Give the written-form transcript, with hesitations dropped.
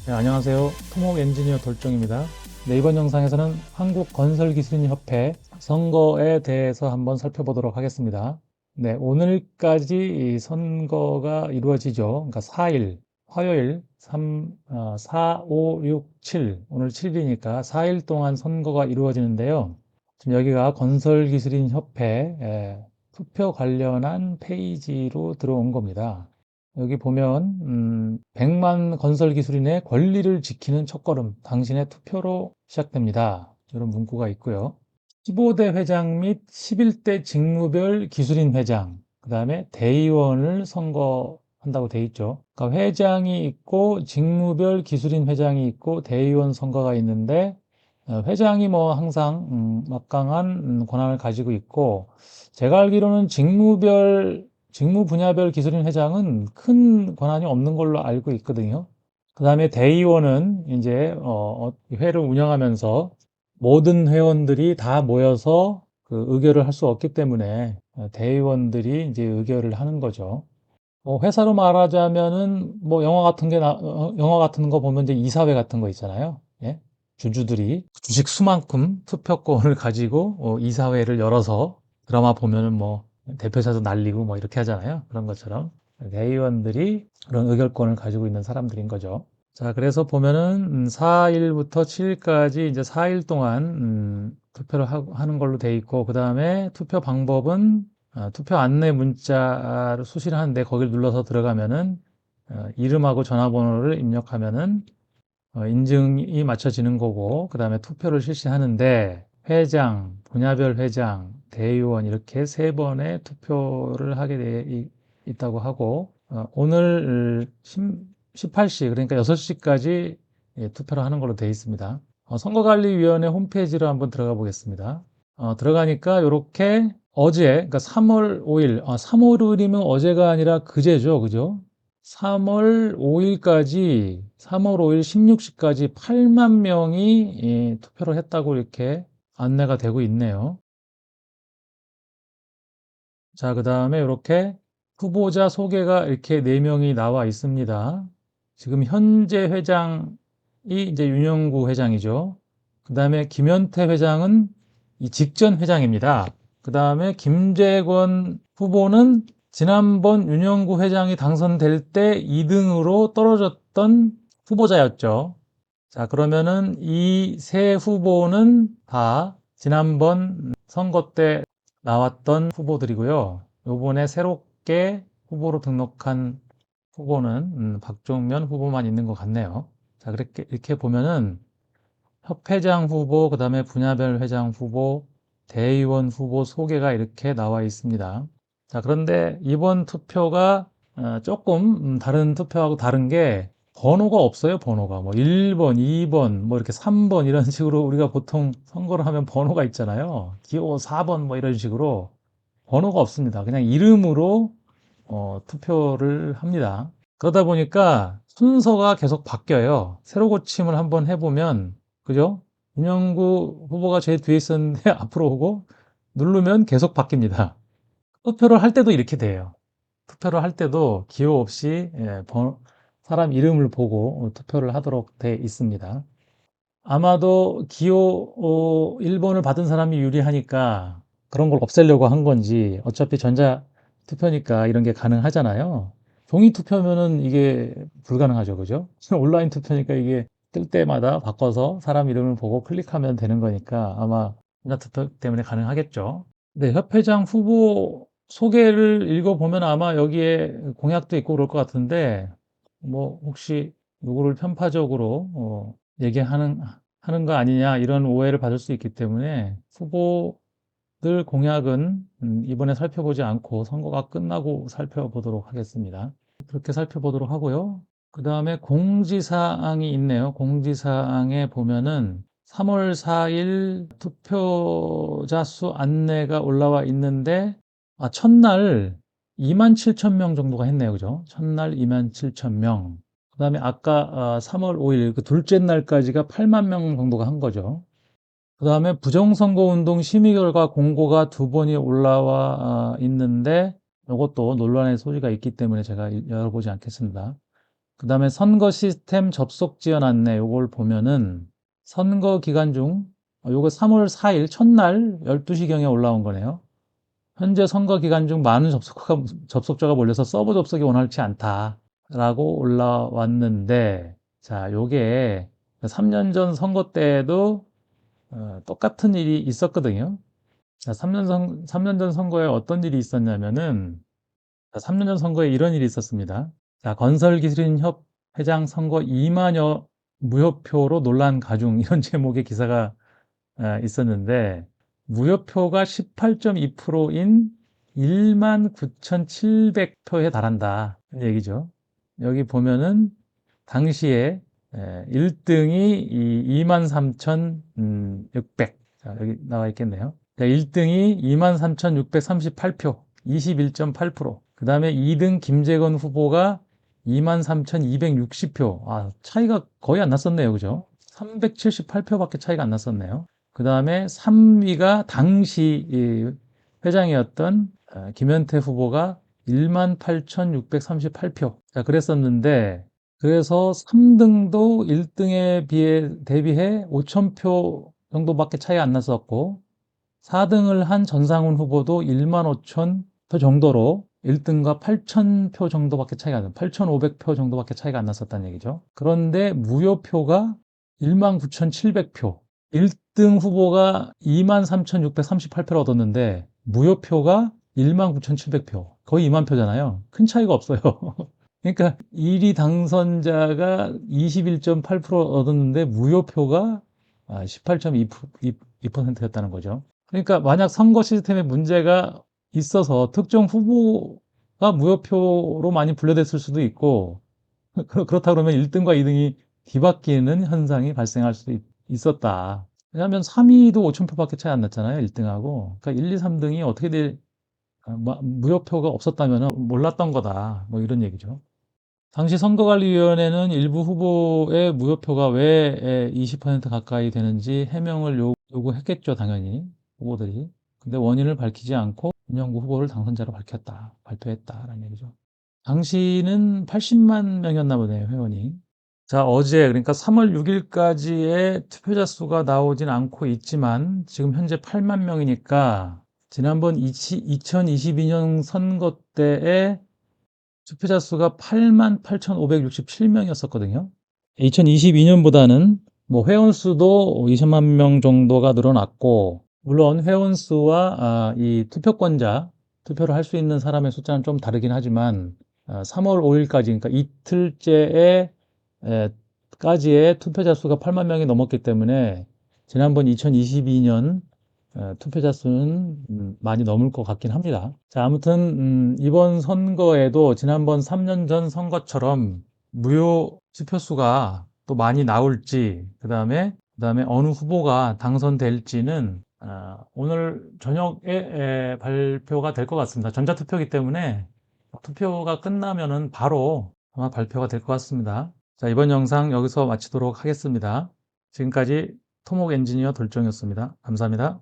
네, 안녕하세요. 토목 엔지니어 돌종입니다. 네, 이번 영상에서는 한국건설기술인협회 선거에 대해서 한번 살펴보도록 하겠습니다. 네, 오늘까지 이 선거가 이루어지죠. 그러니까 4일, 화요일 4, 5, 6, 7, 오늘 7일이니까 4일 동안 선거가 이루어지는데요. 지금 여기가 건설기술인협회 투표 관련한 페이지로 들어온 겁니다. 여기 보면 100만 건설기술인의 권리를 지키는 첫걸음, 당신의 투표로 시작됩니다. 이런 문구가 있고요. 15대 회장 및 11대 직무별 기술인 회장, 그 다음에 대의원을 선거한다고 돼 있죠. 그러니까 회장이 있고 직무별 기술인 회장이 있고 대의원 선거가 있는데 회장이 뭐 항상 막강한 권한을 가지고 있고, 제가 알기로는 직무 분야별 기술인 회장은 큰 권한이 없는 걸로 알고 있거든요. 그 다음에 대의원은 이제 회를 운영하면서 모든 회원들이 다 모여서 그 의결을 할 수 없기 때문에 대의원들이 이제 의결을 하는 거죠. 회사로 말하자면은 뭐 영화 같은 거 보면 이제 이사회 같은 거 있잖아요. 예? 주주들이 주식 수만큼 투표권을 가지고 이사회를 열어서 드라마 보면은 뭐 대표자도 날리고 뭐 이렇게 하잖아요. 그런 것처럼 대의원들이 그런 의결권을 가지고 있는 사람들인 거죠. 자, 그래서 보면은 4일부터 7일까지 이제 4일 동안 투표를 하는 걸로 돼 있고, 그 다음에 투표 방법은 투표 안내 문자를 수신을 하는데, 거기를 눌러서 들어가면은 이름하고 전화번호를 입력하면은 인증이 맞춰지는 거고, 그 다음에 투표를 실시하는데 회장, 분야별 회장, 대의원 이렇게 세 번의 투표를 하게 돼 있다고 하고, 오늘 18시, 그러니까 6시까지 투표를 하는 걸로 되어 있습니다. 선거관리위원회 홈페이지로 한번 들어가 보겠습니다. 들어가니까 이렇게 어제, 그러니까 3월 5일, 3월 5일이면 어제가 아니라 그제죠, 그죠? 3월 5일까지, 3월 5일 16시까지 8만 명이 투표를 했다고 이렇게 안내가 되고 있네요. 자, 그 다음에 이렇게 후보자 소개가 이렇게 4명이 나와 있습니다. 지금 현재 회장이 이제 윤영구 회장이죠. 그 다음에 김현태 회장은 이 직전 회장입니다. 그 다음에 김재권 후보는 지난번 윤영구 회장이 당선될 때 2등으로 떨어졌던 후보자였죠. 자, 그러면은 이 세 후보는 다 지난번 선거 때 나왔던 후보들이고요. 요번에 새롭게 후보로 등록한 후보는 박종면 후보만 있는 것 같네요. 자, 이렇게 보면은 협회장 후보, 그 다음에 분야별 회장 후보, 대의원 후보 소개가 이렇게 나와 있습니다. 자, 그런데 이번 투표가 조금 다른 투표하고 다른 게 번호가 없어요, 번호가. 뭐 1번, 2번, 뭐 이렇게 3번 이런 식으로 우리가 보통 선거를 하면 번호가 있잖아요. 기호 4번 뭐 이런 식으로 번호가 없습니다. 그냥 이름으로 투표를 합니다. 그러다 보니까 순서가 계속 바뀌어요. 새로 고침을 한번 해보면, 그죠? 윤영구 후보가 제일 뒤에 있었는데 앞으로 오고 누르면 계속 바뀝니다. 투표를 할 때도 이렇게 돼요. 투표를 할 때도 기호 없이 사람 이름을 보고 투표를 하도록 돼 있습니다. 아마도 기호 1번을 받은 사람이 유리하니까 그런 걸 없애려고 한 건지, 어차피 전자 투표니까 이런 게 가능하잖아요. 종이 투표면은 이게 불가능하죠, 그죠? 온라인 투표니까 이게 뜰 때마다 바꿔서 사람 이름을 보고 클릭하면 되는 거니까 아마 전자 투표 때문에 가능하겠죠. 네, 협회장 후보 소개를 읽어보면 아마 여기에 공약도 있고 그럴 것 같은데, 뭐 혹시 누구를 편파적으로 하는 거 아니냐 이런 오해를 받을 수 있기 때문에 후보들 공약은 이번에 살펴보지 않고 선거가 끝나고 살펴보도록 하겠습니다. 그렇게 살펴보도록 하고요. 그 다음에 공지사항이 있네요. 공지사항에 보면은 3월 4일 투표자 수 안내가 올라와 있는데, 첫날 27,000명 정도가 했네요. 그죠? 첫날 27,000명. 그 다음에 아까 3월 5일 그 둘째 날까지가 8만 명 정도가 한 거죠. 그 다음에 부정선거운동 심의 결과 공고가 2번이 올라와 있는데, 이것도 논란의 소지가 있기 때문에 제가 열어보지 않겠습니다. 그 다음에 선거 시스템 접속 지연 안내 요걸 보면은 선거 기간 중 요거 3월 4일 첫날 12시경에 올라온 거네요. 현재 선거 기간 중 많은 접속자가 몰려서 서버 접속이 원활치 않다라고 올라왔는데, 자, 요게 3년 전 선거 때에도 똑같은 일이 있었거든요. 자, 3년 전 선거에 어떤 일이 있었냐면은, 자, 3년 전 선거에 이런 일이 있었습니다. 자, 건설기술인협 회장 선거 2만여 무효표로 논란 가중, 이런 제목의 기사가 있었는데, 무효표가 18.2%인 19,700표에 달한다. 는 얘기죠. 여기 보면은 당시에 1등이 23,600. 자, 여기 나와 있겠네요. 1등이 23,638표, 21.8%. 그 다음에 2등 김재건 후보가 23,260표. 아, 차이가 거의 안 났었네요. 그죠? 378표밖에 차이가 안 났었네요. 그 다음에 3위가 당시 회장이었던 김현태 후보가 18,638표. 자, 그랬었는데, 그래서 3등도 1등에 대비해 5,000표 정도밖에 차이 안 났었고, 4등을 한 전상훈 후보도 15,000표 정도로 1등과 8,000표 정도밖에 차이가 안 났어요. 8,500표 정도밖에 차이가 안 났었다는 얘기죠. 그런데 무효표가 19,700표. 1등 후보가 23,638표를 얻었는데 무효표가 19,700표. 거의 2만 표잖아요. 큰 차이가 없어요. 그러니까 1위 당선자가 21.8% 얻었는데 무효표가 18.2%였다는 거죠. 그러니까 만약 선거 시스템에 문제가 있어서 특정 후보가 무효표로 많이 분류됐을 수도 있고, 그렇다 그러면 1등과 2등이 뒤바뀌는 현상이 발생할 수도 있었다. 왜냐하면 3위도 5,000표밖에 차이 안 났잖아요. 1등하고. 그러니까 1, 2, 3등이 어떻게 무효표가 없었다면 몰랐던 거다. 뭐 이런 얘기죠. 당시 선거관리위원회는 일부 후보의 무효표가 왜 20% 가까이 되는지 해명을 요구했겠죠, 당연히. 후보들이. 근데 원인을 밝히지 않고 윤영구 후보를 당선자로 발표했다라는 얘기죠. 당시는 80만 명이었나 보네요, 회원이. 자, 어제, 그러니까 3월 6일까지의 투표자 수가 나오진 않고 있지만, 지금 현재 8만 명이니까, 지난번 2022년 선거 때의 투표자 수가 88,567명이었었거든요. 2022년보다는 뭐 회원 수도 20만 명 정도가 늘어났고, 물론 회원 수와 이 투표를 할 수 있는 사람의 숫자는 좀 다르긴 하지만 3월 5일까지, 그러니까 이틀째에 까지의 투표자 수가 8만 명이 넘었기 때문에 지난번 2022년 투표자 수는 많이 넘을 것 같긴 합니다. 자, 아무튼 이번 선거에도 지난번 3년 전 선거처럼 무효 투표수가 또 많이 나올지, 그다음에 어느 후보가 당선될지는 오늘 저녁에 발표가 될 것 같습니다. 전자투표이기 때문에 투표가 끝나면은 바로 아마 발표가 될 것 같습니다. 자, 이번 영상 여기서 마치도록 하겠습니다. 지금까지 토목 엔지니어 돌정이었습니다. 감사합니다.